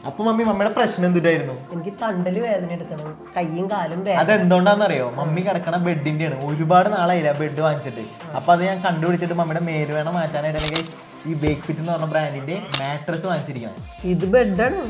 അപ്പൊ മമ്മിയുടെ പ്രശ്നം എന്തിട്ടായിരുന്നു? എനിക്ക് തണ്ടല് വേദന എടുക്കണം, കയ്യും കാലും വേദന. അതെന്തുകൊണ്ടാന്നറിയോ? മമ്മി കിടക്കണ ബെഡിന്റെയാണ്. ഒരുപാട് നാളായില്ല ബെഡ് വാങ്ങിച്ചിട്ട്. അപ്പൊ അത് ഞാൻ കണ്ടുപിടിച്ചിട്ട് മമ്മിയുടെ മേലുവേദന മാറ്റാനായിട്ട് ഈ ബേക്ക് ഫിറ്റ് എന്ന് പറഞ്ഞ ബ്രാൻഡിന്റെ മാട്രസ് വാങ്ങിച്ചിരിക്കണം. ഇത് ബെഡാണ്.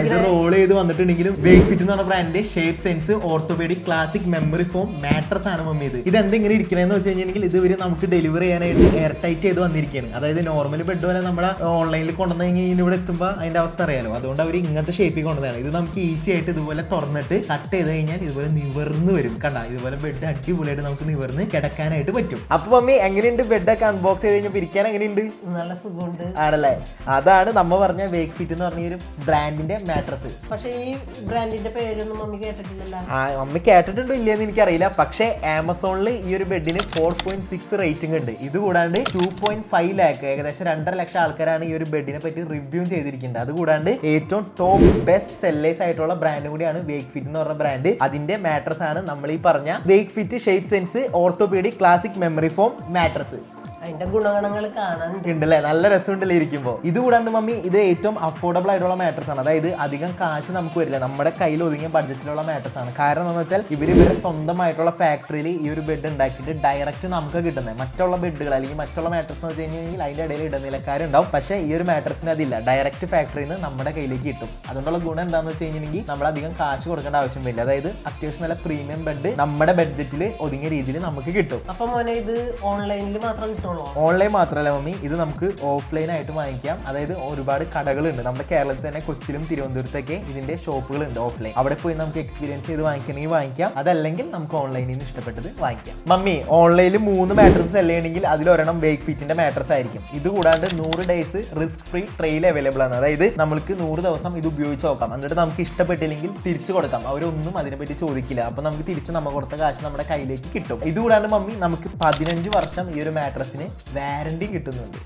ഇത് റോൾ ചെയ്ത് വന്നിട്ടുണ്ടെങ്കിലും ബേക്ക് ഫിറ്റ് എന്ന് പറഞ്ഞ ബ്രാൻഡിന്റെ shape sense orthopaedic classic memory foam mattress ആണ് മമ്മി ഇത്. ഇത് എന്തെങ്കിലും ഇരിക്കണെന്ന് വെച്ച് കഴിഞ്ഞാൽ ഇതുവരെ നമുക്ക് ഡെലിവറി ചെയ്യാനായിട്ട് എയർ ടൈറ്റ് ചെയ്ത് വന്നിരിക്കുകയാണ്. അതായത് നോർമൽ ബെഡ് പോലെ നമ്മുടെ ഓൺലൈനിൽ കൊണ്ടുവന്നു കഴിഞ്ഞാൽ ഇവിടെ എത്തുമ്പോൾ അതിന്റെ അവസ്ഥ അറിയാലോ. അതുകൊണ്ട് അവർ ഇങ്ങനത്തെ ഷേപ്പിൽ കൊണ്ടുവന്നതാണ്. ഇത് നമുക്ക് ഈസി ആയിട്ട് ഇതുപോലെ തുറന്നിട്ട് കട്ട് ചെയ്ത് കഴിഞ്ഞാൽ ഇതുപോലെ നിവർന്ന് വരും. കണ്ട, ഇതുപോലെ ബെഡ് അടിപൊളിയായിട്ട് നമുക്ക് നിവർന്ന് കിടക്കാനായിട്ട് പറ്റും. അപ്പൊ മമ്മി എങ്ങനെയുണ്ട് ബെഡൊക്കെ അൺബോക്സ് ചെയ്ത് പിരിക്കാൻ എങ്ങനെയുണ്ട്? നല്ല സുഖമുണ്ട് ആണല്ലേ. അതാണ് നമ്മ പറഞ്ഞ വേക്ക് ഫിറ്റ് എന്ന് പറഞ്ഞ ഒരു ബ്രാൻഡിന്റെ മാട്രസ്. പക്ഷെ ഈ ബ്രാൻഡിന്റെ പേരൊന്നും മമ്മി കേട്ടിട്ടില്ലല്ലോ. മമ്മി കേട്ടിട്ടുണ്ടോ ഇല്ലെന്ന് എനിക്കറിയില്ല. പക്ഷേ ആമസോണിൽ ഈ ഒരു ബെഡിന് 4.6 റേറ്റിംഗ് ഉണ്ട്. ഇത് കൂടാണ്ട് 2.5 ലാക്ക്, ഏകദേശം 2.5 ലക്ഷം ആൾക്കാരാണ് ഈ ഒരു ബെഡിനെ പറ്റി റിവ്യൂ ചെയ്തിരിക്കുന്നത്. അതുകൂടാണ്ട് ഏറ്റവും ടോപ്പ് ബെസ്റ്റ് സെല്ലേഴ്സ് ആയിട്ടുള്ള ബ്രാൻഡ് കൂടിയാണ് വേക്ക് ഫിറ്റ് എന്ന് പറഞ്ഞ ബ്രാൻഡ്. അതിന്റെ മാട്രസ് ആണ് നമ്മൾ ഈ പറഞ്ഞ wake fit shape sense orthopaedic classic memory foam mattress. അതിന്റെ ഗുണഗണങ്ങൾ കാണാനുണ്ടല്ലേ, നല്ല രസമുണ്ടല്ലേ ഇരിക്കുമ്പോൾ. ഇത് കൂടാണ്ട് മമ്മി ഇത് ഏറ്റവും അഫോർഡബിൾ ആയിട്ടുള്ള മാട്രസ് ആണ്. അതായത് അധികം കാശ് നമുക്ക് വരില്ല, നമ്മുടെ കയ്യിൽ ഒതുങ്ങിയ ബഡ്ജറ്റിലുള്ള മാട്രസ് ആണ്. കാരണം എന്ന് വെച്ചാൽ ഇവരെ സ്വന്തമായിട്ടുള്ള ഫാക്ടറിയിൽ ഈ ഒരു ബെഡ് ഉണ്ടാക്കിയിട്ട് ഡയറക്റ്റ് നമുക്ക് കിട്ടുന്നത്. മറ്റുള്ള ബെഡുകൾ അല്ലെങ്കിൽ മറ്റുള്ള മാട്രസ് എന്ന് വെച്ച് കഴിഞ്ഞാൽ അതിന്റെ ഇടയിൽ ഇടനിലക്കാരുണ്ടാവും. പക്ഷേ ഈ ഒരു മാട്രസിന് അതില്ല, ഡയറക്റ്റ് ഫാക്ടറിയിൽ നിന്ന് നമ്മുടെ കയ്യിലേക്ക് കിട്ടും. അതുകൊണ്ടുള്ള ഗുണം എന്താണെന്ന് വെച്ച് കഴിഞ്ഞിട്ടുണ്ടെങ്കിൽ നമ്മൾ അധികം കാശ് കൊടുക്കേണ്ട ആവശ്യം വരില്ല. അതായത് അത്യാവശ്യം നല്ല പ്രീമിയം ബെഡ് നമ്മുടെ ബഡ്ജറ്റിൽ ഒതുങ്ങിയ രീതിയിൽ നമുക്ക് കിട്ടും. അപ്പൊ മോനെ ഇത് ഓൺലൈനിൽ മാത്രം കിട്ടുള്ളൂ? ഓൺലൈൻ മാത്രമല്ല മമ്മി, ഇത് നമുക്ക് ഓഫ്ലൈൻ ആയിട്ട് വാങ്ങിക്കാം. അതായത് ഒരുപാട് കടകളുണ്ട് നമ്മുടെ കേരളത്തിൽ തന്നെ. കൊച്ചിയിലും തിരുവനന്തപുരത്തൊക്കെ ഇതിന്റെ ഷോപ്പുകളുണ്ട് ഓഫ്ലൈൻ. അവിടെ പോയി നമുക്ക് എക്സ്പീരിയൻസ് ചെയ്ത് വാങ്ങിക്കണമെങ്കിൽ വാങ്ങിക്കാം. അതല്ലെങ്കിൽ നമുക്ക് ഓൺലൈനിൽ നിന്ന് ഇഷ്ടപ്പെട്ടത് വാങ്ങിക്കാം. മമ്മി ഓൺലൈനിൽ 3 മാട്രസ് സെല് ചെയ്യണമെങ്കിൽ അതിലൊരെണ്ണം വേക്ക് ഫിറ്റിന്റെ മാട്രസ് ആയിരിക്കും. ഇത് കൂടാണ്ട് 100 days risk free trial available ആണ്. അതായത് നമ്മൾക്ക് 100 ദിവസം ഇത് ഉപയോഗിച്ച് നോക്കാം. എന്നിട്ട് നമുക്ക് ഇഷ്ടപ്പെട്ടില്ലെങ്കിൽ തിരിച്ചു കൊടുക്കാം. അവരൊന്നും അതിനെപ്പറ്റി ചോദിക്കില്ല. അപ്പൊ നമുക്ക് തിരിച്ച് നമ്മൾ കൊടുത്ത കാശ് നമ്മുടെ കയ്യിലേക്ക് കിട്ടും. ഇത് കൂടാണ്ട് മമ്മി നമുക്ക് 15 വർഷം ഈ ഒരു മാട്രസിന് വാറണ്ടി കിട്ടുന്നുണ്ട്.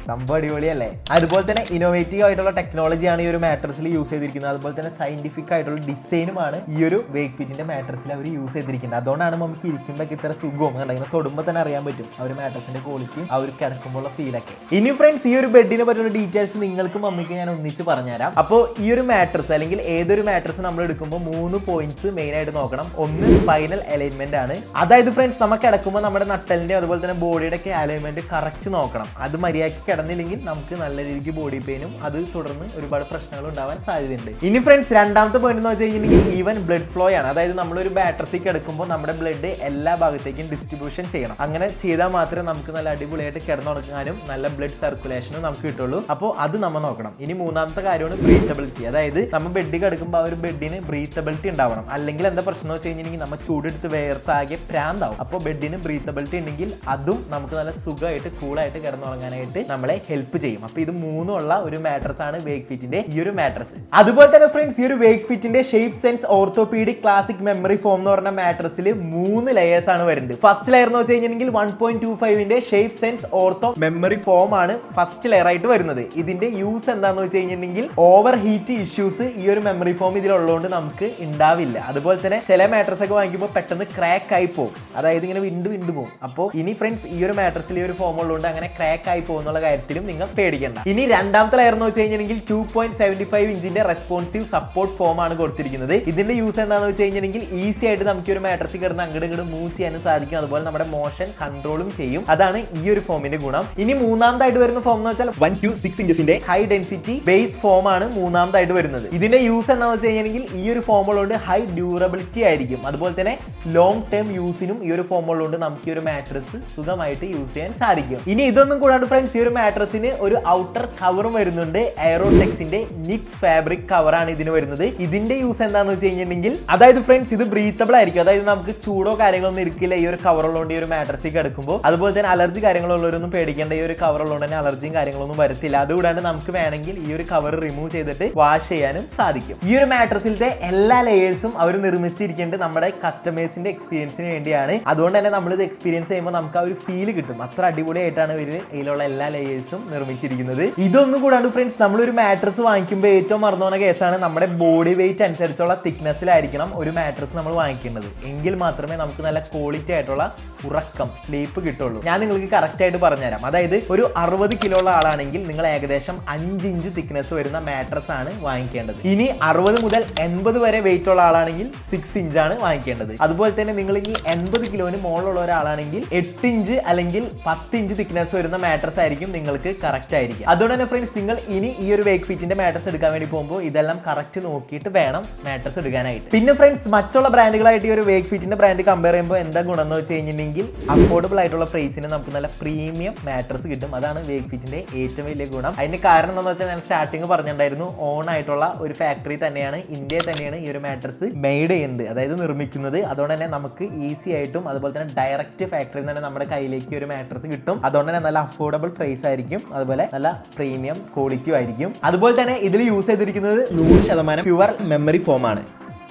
സംഭവം അടിപൊളിയല്ലേ. അതുപോലെ തന്നെ ഇന്നോവേറ്റീവ് ആയിട്ടുള്ള ടെക്നോളജിയാണ് ഈ ഒരു മാട്രസിൽ യൂസ് ചെയ്തിരിക്കുന്നത്. അതുപോലെ തന്നെ സയന്റിഫിക് ആയിട്ടുള്ള ഡിസൈനുമാണ് ഈ ഒരു വേക്ക് ഫിറ്റിന്റെ മാട്രസിൽ അവർ യൂസ് ചെയ്തിരിക്കുന്നത്. അതുകൊണ്ടാണ് നമുക്ക് ഇരിക്കുമ്പോൾ ഇത്ര സുഖവും ഇങ്ങനെ തൊടുമ്പോൾ തന്നെ അറിയാൻ പറ്റും ആ ഒരു മാട്രസിന്റെ ക്വാളിറ്റി, ആ ഒരു കിടക്കുമ്പോഴുള്ള ഫീലൊക്കെ. ഇനി ഫ്രണ്ട്സ് ഈ ഒരു ബെഡിനെ പറ്റിയുള്ള ഡീറ്റെയിൽസ് നിങ്ങൾക്കും മമ്മിക്ക് ഞാൻ ഒന്നിച്ച് പറഞ്ഞുതരാം. അപ്പോൾ ഈ ഒരു മാട്രസ് അല്ലെങ്കിൽ ഏതൊരു മാട്രസ് നമ്മൾ എടുക്കുമ്പോൾ 3 പോയിന്റ്സ് മെയിൻ ആയിട്ട് നോക്കണം. ഒന്ന് സ്പൈനൽ അലൈൻമെന്റ് ആണ്. അതായത് ഫ്രണ്ട്സ് നമ്മൾ കിടക്കുമ്പോൾ നമ്മുടെ നട്ടലിന്റെ അതുപോലെ തന്നെ ബോഡിയുടെ ഒക്കെ അലൈൻമെന്റ് കറക്റ്റ് നോക്കണം. അത് മര്യാദയ്ക്ക് കിടന്നില്ലെങ്കിൽ നമുക്ക് നല്ല രീതിക്ക് ബോഡി പെയിനും അത് തുടർന്ന് ഒരുപാട് പ്രശ്നങ്ങൾ ഉണ്ടാവാൻ സാധ്യതയുണ്ട്. ഇനി ഫ്രണ്ട്സ് രണ്ടാമത്തെ പോയിന്റ് എന്ന് വെച്ച് കഴിഞ്ഞിട്ടുണ്ടെങ്കിൽ ഈവൻ ബ്ലഡ് ഫ്ലോ ആണ്. അതായത് നമ്മളൊരു ബാറ്ററിക്ക് കിടക്കുമ്പോൾ നമ്മുടെ ബ്ലഡ് എല്ലാ ഭാഗത്തേക്കും ഡിസ്ട്രിബ്യൂഷൻ ചെയ്യണം. അങ്ങനെ ചെയ്താൽ മാത്രമേ നമുക്ക് നല്ല അടിപൊളിയായിട്ട് കിടന്നുറങ്ങാനും നല്ല ബ്ലഡ് സർക്കുലേഷനും നമുക്ക് കിട്ടുള്ളൂ. അപ്പോൾ അത് നമ്മൾ നോക്കണം. ഇനി മൂന്നാമത്തെ കാര്യമാണ് ബ്രീത്തബിലിറ്റി. അതായത് നമ്മൾ ബെഡ് കിടക്കുമ്പോൾ ആ ഒരു ബെഡിന് ബ്രീത്തബിലിറ്റി ഉണ്ടാവണം. അല്ലെങ്കിൽ എന്താ പ്രശ്നം എന്ന് വെച്ച് കഴിഞ്ഞിട്ടുണ്ടെങ്കിൽ നമ്മൾ ചൂടെടുത്ത് വേർത്താകെ പ്രാന്താവും. അപ്പോൾ ബെഡിന് ബ്രീത്തബിലിറ്റി ഉണ്ടെങ്കിൽ അതും നമുക്ക് നല്ല സുഖമായിട്ട് കൂളായിട്ട് കിടന്നുറങ്ങാനായിട്ട് നമ്മളെ ഹെൽപ്പ് ചെയ്യും. അപ്പൊ ഇത് 3 ഉള്ള ഒരു മാട്രസ് ആണ് വേക്ക് ഫിറ്റിന്റെ ഈ ഒരു മാട്രസ്. അതുപോലെ തന്നെ ഫ്രണ്ട്സ് ഈ ഒരു വേക്ക് ഫിറ്റിന്റെ shape sense orthopaedic classic memory foam എന്ന് പറഞ്ഞ മാട്രസിൽ 3 ലെയേഴ്സ് ആണ് വരുന്നത്. ഫസ്റ്റ് ലെയർ എന്ന് വെച്ച് കഴിഞ്ഞിട്ടുണ്ടെങ്കിൽ 1.25ന്റെ shape sense ortho memory foam ആണ് ഫസ്റ്റ് ലെയർ ആയിട്ട് വരുന്നത്. ഇതിന്റെ യൂസ് എന്താണെന്ന് വെച്ച് കഴിഞ്ഞിട്ടുണ്ടെങ്കിൽ ഓവർ ഹീറ്റ് ഇഷ്യൂസ് ഈ ഒരു മെമ്മറി ഫോം ഇതിലുള്ളതുകൊണ്ട് നമുക്ക് ഉണ്ടാവില്ല. അതുപോലെ തന്നെ ചില മാട്രസ് ഒക്കെ വാങ്ങിക്കുമ്പോൾ പെട്ടെന്ന് ക്രാക്ക് ആയി പോകും. അതായത് ഇങ്ങനെ വിണ്ടു പോകും. അപ്പോൾ ഇനി ഫ്രണ്ട്സ് ഈ ഒരു മാട്രസിൽ ഈ ഒരു ഫോം ഉള്ളതുകൊണ്ട് അങ്ങനെ ക്രാക്ക് ആയി പോകുന്നുള്ള കാര്യത്തിലും നിങ്ങൾ പേടിക്കേണ്ട. ഇനി രണ്ടാമത്തെ ലെയർ എന്ന് വെച്ച് കഴിഞ്ഞിട്ടുണ്ടെങ്കിൽ 2.75 ഇഞ്ചിന്റെ റെസ്പോൺസീവ് സപ്പോർട്ട് ഫോം ആണ് കൊടുത്തിരിക്കുന്നത്. ഇതിന്റെ യൂസ് എന്താണെന്ന് വെച്ച് കഴിഞ്ഞിട്ടുണ്ടെങ്കിൽ ഈസി ആയിട്ട് നമുക്ക് ഒരു മാട്രസിൽ കിടന്ന് അങ്ങോട്ട് ഇങ്ങോട്ട് മൂവ് ചെയ്യാനും സാധിക്കും. അതുപോലെ നമ്മുടെ മോഷൻ കൺട്രോളും ചെയ്യും. അതാണ് ഈ ഒരു ഫോമിന്റെ ഗുണം. ഇനി മൂന്നാമതായിട്ട് വരുന്ന ഫോം എന്ന് വെച്ചാൽ 1 to 6 ഇഞ്ചസിന്റെ ഹൈ ഡെൻസിറ്റി ബേസ് ഫോം ആണ് മൂന്നാമതായിട്ട് വരുന്നത്. ഇതിന്റെ യൂസ് എന്താണെന്ന് വെച്ച് കഴിഞ്ഞിട്ടുണ്ടെങ്കിൽ ഈ ഒരു ഫോം ഉള്ളതുകൊണ്ട് ഹൈ ഡ്യൂറബിലിറ്റി ആയിരിക്കും. അതുപോലെ തന്നെ ലോങ് ടേം യൂസിനും ഈ ഒരു ഫോം ഉള്ളതുകൊണ്ട് നമുക്ക് ഈ ഒരു മാട്രസ് സുഖമായിട്ട് യൂസ് ചെയ്യാൻ സാധിക്കും. ഇനി ഇതൊന്നും കൂടാണ്ട് ഫ്രണ്ട്സ് ഈ ഒരു മാട്രസിന് ഒരു ഔട്ടർ കവറും വരുന്നുണ്ട്. എയറോടെക്സിന്റെ നിറ്റ്സ് ഫാബ്രിക് കവറാണ് ഇതിന് വരുന്നത്. ഇതിന്റെ യൂസ് എന്താണെന്ന് വെച്ച് കഴിഞ്ഞിട്ടുണ്ടെങ്കിൽ അതായത് ഫ്രണ്ട്സ് ഇത് ബ്രീത്തബിൾ ആയിരിക്കും. അതായത് നമുക്ക് ചൂടോ കാര്യങ്ങളൊന്നും ഇരിക്കില്ല ഈ ഒരു കവർ ഉള്ളതുകൊണ്ട് ഈ ഒരു മാട്രസിൽ കിടക്കുമ്പോൾ. അതുപോലെ തന്നെ അലർജി കാര്യങ്ങളുള്ളവരൊന്നും പേടിക്കേണ്ട. ഈ ഒരു കവർ ഉള്ളതുകൊണ്ട് തന്നെ അലർജിയും കാര്യങ്ങളൊന്നും വരത്തില്ല. അതുകൂടാണ്ട് നമുക്ക് വേണമെങ്കിൽ ഈ ഒരു കവർ റിമൂവ് ചെയ്തിട്ട് വാഷ് ചെയ്യാനും സാധിക്കും. ഈ ഒരു മാട്രസിലത്തെ എല്ലാ ലെയേഴ്സും അവർ നിർമ്മിച്ചിരിക്കേണ്ടത് നമ്മുടെ കസ്റ്റമേഴ്സിന്റെ എക്സ്പീരിയൻസിന് വേണ്ടിയാണ്. അതുകൊണ്ട് തന്നെ നമ്മൾ ഇത് എക്സ്പീരിയൻസ് ചെയ്യുമ്പോൾ നമുക്ക് ആ ഒരു ഫീൽ കിട്ടും. അത്ര അടിപൊളിയായിട്ടാണ് ഇവര് ഇതിലുള്ള എല്ലാ ലെയേഴ്സും നിർമ്മിച്ചിരിക്കുന്നത്. ഇതൊന്നും കൂടാണ്ട് ഫ്രണ്ട്സ്, നമ്മളൊരു മാട്രസ് വാങ്ങിക്കുമ്പോൾ ഏറ്റവും മറന്നു പോകുന്ന കേസാണ് നമ്മുടെ ബോഡി വെയിറ്റ് അനുസരിച്ചുള്ള തിക്നെസ്സിലായിരിക്കണം ഒരു മാട്രസ് നമ്മൾ വാങ്ങിക്കേണ്ടത്. എങ്കിൽ മാത്രമേ നമുക്ക് നല്ല ക്വാളിറ്റി ആയിട്ടുള്ള ഉറക്കം സ്ലീപ്പ് കിട്ടുള്ളൂ. ഞാൻ നിങ്ങൾക്ക് കറക്റ്റ് ആയിട്ട് പറഞ്ഞുതരാം. അതായത് ഒരു 60 കിലോ ഉള്ള ആളാണെങ്കിൽ നിങ്ങൾ ഏകദേശം 5 ഇഞ്ച് തിക്നെസ് വരുന്ന മാട്രസ് ആണ് വാങ്ങിക്കേണ്ടത്. ഇനി 60 മുതൽ 80 വരെ വെയിറ്റ് ഉള്ള ആളാണെങ്കിൽ 6 ഇഞ്ചാണ് വാങ്ങിക്കേണ്ടത്. അതുപോലെ തന്നെ നിങ്ങൾ ഇനി 80 കിലോന് മുകളിലുള്ള ഒരാളാണെങ്കിൽ 8 ഇഞ്ച് അല്ലെങ്കിൽ 10 ഇഞ്ച് തിക്നെസ് വരുന്ന മാട്രസ് ആയിരിക്കും നിങ്ങൾക്ക് കറക്റ്റ് ആയിരിക്കും. അതുകൊണ്ട് തന്നെ ഫ്രണ്ട്സ്, നിങ്ങൾ ഇനി ഈ ഒരു വേക്ക് ഫിറ്റിന്റെ മാട്രസ് എടുക്കാൻ വേണ്ടി പോകുമ്പോൾ ഇതെല്ലാം കറക്റ്റ് നോക്കിയിട്ട് വേണം മാട്രസ് എടുക്കാനായിട്ട്. പിന്നെ ഫ്രണ്ട്സ്, മറ്റുള്ള ബ്രാൻഡുകളായിട്ട് ഈ ഒരു വേക്ക് ഫിറ്റിന്റെ ബ്രാൻഡ് കമ്പയർ ചെയ്യുമ്പോൾ എന്താ ഗുണം എന്ന് വെച്ച് കഴിഞ്ഞിട്ടുണ്ടെങ്കിൽ അഫോർഡബിൾ ആയിട്ടുള്ള പ്രൈസിന് നമുക്ക് നല്ല പ്രീമിയം മാട്രസ് കിട്ടും. അതാണ് വേക്ക് ഫിറ്റിന്റെ ഏറ്റവും വലിയ ഗുണം. അതിന്റെ കാരണം എന്താണെന്ന് വെച്ചാൽ ഞാൻ സ്റ്റാർട്ടിങ് പറഞ്ഞിട്ടുണ്ടായിരുന്നു, ഓൺ ആയിട്ടുള്ള ഒരു ഫാക്ടറി തന്നെയാണ്, ഇന്ത്യയിൽ തന്നെയാണ് ഈ ഒരു മാട്രസ് മെയ്ഡ് ചെയ്യുന്നത്, അതായത് നിർമ്മിക്കുന്നത്. അതുകൊണ്ട് തന്നെ നമുക്ക് ഈസി ആയിട്ടും അതുപോലെ തന്നെ ഡയറക്റ്റ് ഫാക്ടറിയിൽ തന്നെ നമ്മുടെ കയ്യിലേക്ക് ഒരു മാട്രസ് കിട്ടും. അതുകൊണ്ട് തന്നെ നല്ല അഫോർഡബിൾ പ്രൈസ് ആയിരിക്കും, അതുപോലെ നല്ല പ്രീമിയം ക്വാളിറ്റി ആയിരിക്കും. അതുപോലെ തന്നെ ഇതിൽ യൂസ് ചെയ്തിരിക്കുന്നത് 100% പ്യുവർ മെമ്മറി ഫോം ആണ്.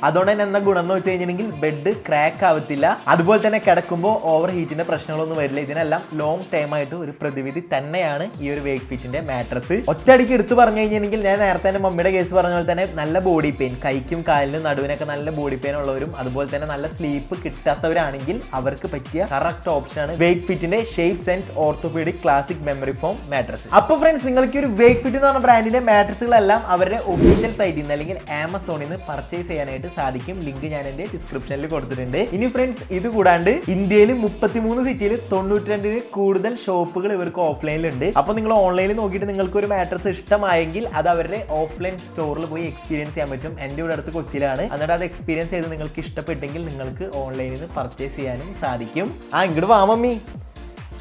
അതുകൊണ്ട് തന്നെ എന്താ ഗുണം എന്ന് വെച്ച് കഴിഞ്ഞിട്ടുണ്ടെങ്കിൽ ബെഡ് ക്രാക്ക് ആവത്തില്ല, അതുപോലെ തന്നെ കിടക്കുമ്പോൾ ഓവർ ഹീറ്റിന്റെ പ്രശ്നങ്ങളൊന്നും വരില്ല. ഇതിനെല്ലാം ലോങ് ടൈം ആയിട്ട് ഒരു പ്രതിവിധി തന്നെയാണ് ഈ ഒരു വേക്ക് ഫിറ്റിന്റെ മാട്രസ്. ഒറ്റയടിക്ക് എടുത്ത് പറഞ്ഞു കഴിഞ്ഞിട്ടുണ്ടെങ്കിൽ ഞാൻ നേരത്തെ എൻ്റെ മമ്മിയുടെ കേസ് പറഞ്ഞ പോലെ തന്നെ നല്ല ബോഡി പെയിൻ, കൈക്കും കാലിനും നടുവിനൊക്കെ നല്ല ബോഡി പെയിൻ ഉള്ളവരും അതുപോലെ തന്നെ നല്ല സ്ലീപ്പ് കിട്ടാത്തവരാണെങ്കിൽ അവർക്ക് പറ്റിയ കറക്റ്റ് ഓപ്ഷനാണ് വേക്ക് ഫിറ്റിന്റെ shape sense orthopaedic classic memory foam mattress. അപ്പോൾ ഫ്രണ്ട്സ്, നിങ്ങൾക്ക് ഒരു വേക്ക് ഫിറ്റ് എന്ന് പറഞ്ഞ ബ്രാൻഡിന്റെ മാട്രസുകളെല്ലാം അവരുടെ ഒഫീഷ്യൽ സൈറ്റിൽ നിന്ന് അല്ലെങ്കിൽ ആമസോണിൽ നിന്ന് പർച്ചേസ് ചെയ്യാനായിട്ട് സാധിക്കും. ലിങ്ക് ഞാൻ എന്റെ ഡിസ്ക്രിപ്ഷനിൽ കൊടുത്തിട്ടുണ്ട്. ഇനി ഫ്രണ്ട്സ്, ഇത് കൂടാണ്ട് ഇന്ത്യയിൽ 33 സിറ്റിയിൽ 92 കൂടുതൽ ഷോപ്പുകൾ ഇവർക്ക് ഓഫ്ലൈനിലുണ്ട്. അപ്പോൾ നിങ്ങൾ ഓൺലൈനിൽ നോക്കിയിട്ട് നിങ്ങൾക്ക് ഒരു മാട്രസ് ഇഷ്ടമായെങ്കിൽ അത് അവരുടെ ഓഫ്ലൈൻ സ്റ്റോറിൽ പോയി എക്സ്പീരിയൻസ് ചെയ്യാൻ പറ്റും. എൻ്റെ ഇവിടെ അടുത്ത് കൊച്ചിയിലാണ്. എന്നിട്ട് അത് എക്സ്പീരിയൻസ് ചെയ്ത് നിങ്ങൾക്ക് ഇഷ്ടപ്പെട്ടെങ്കിൽ നിങ്ങൾക്ക് ഓൺലൈനിൽ നിന്ന് പർച്ചേസ് ചെയ്യാനും സാധിക്കും. ഇങ്ങോട്ട് വാ മമ്മി.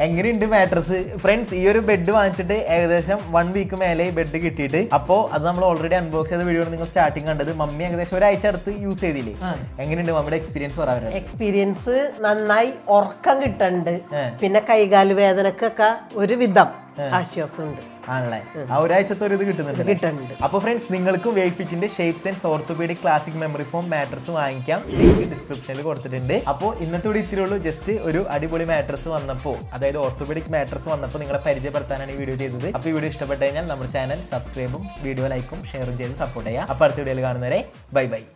എങ്ങനെയുണ്ട് മാട്രസ്? ഫ്രണ്ട്സ്, ഈ ഒരു ബെഡ് വാങ്ങിച്ചിട്ട് ഏകദേശം 1 വീക്ക് മേലെ ബെഡ് കിട്ടിയിട്ട്. അപ്പോൾ അത് നമ്മൾ ഓൾറെഡി അൺബോക്സ് ചെയ്ത വീഡിയോ നിങ്ങൾ സ്റ്റാർട്ടിങ് കണ്ടത്. മമ്മി ഏകദേശം ഒരാഴ്ച അടുത്ത് യൂസ് ചെയ്തില്ലേ? എങ്ങനെയുണ്ട് മമ്മിയുടെ എക്സ്പീരിയൻസ് പറയാൻ? എക്സ്പീരിയൻസ് നന്നായി ഉറക്കം കിട്ടുന്നുണ്ട്. പിന്നെ കൈകാല് വേദനക്കൊക്കെ ഒരു വിധം ആശ്വാസമുണ്ട് ആണല്ലേ? ആ ഒരാഴ്ചത്തെ ഒരു ഇത് കിട്ടുന്നുണ്ട്. അപ്പോൾ ഫ്രണ്ട്സ്, നിങ്ങൾക്കും വേക്ക് ഫിറ്റിന്റെ shape sense orthopaedic classic memory foam mattress വാങ്ങിക്കാം. ലിങ്ക് ഡിസ്ക്രിപ്ഷനിൽ കൊടുത്തിട്ടുണ്ട്. അപ്പോൾ ഇന്നത്തെ കൂടി ഇത്തിരി ഉള്ളൂ. ജസ്റ്റ് ഒരു അടിപൊളി മാട്രസ് വന്നപ്പോൾ, അതായത് ഓർത്തോപീഡിക് മാട്രസ് വന്നപ്പോൾ നിങ്ങളെ പരിചയപ്പെടുത്താനാണ് ഈ വീഡിയോ ചെയ്തത്. അപ്പോൾ ഈ വീഡിയോ ഇഷ്ടപ്പെട്ട് കഴിഞ്ഞാൽ നമ്മുടെ ചാനൽ സബ്സ്ക്രൈബും വീഡിയോ ലൈക്കും ഷെയറും ചെയ്ത് സപ്പോർട്ട് ചെയ്യാം. അപ്പോൾ അടുത്ത വീഡിയോയിൽ കാണുന്നവരെ ബൈ ബൈ.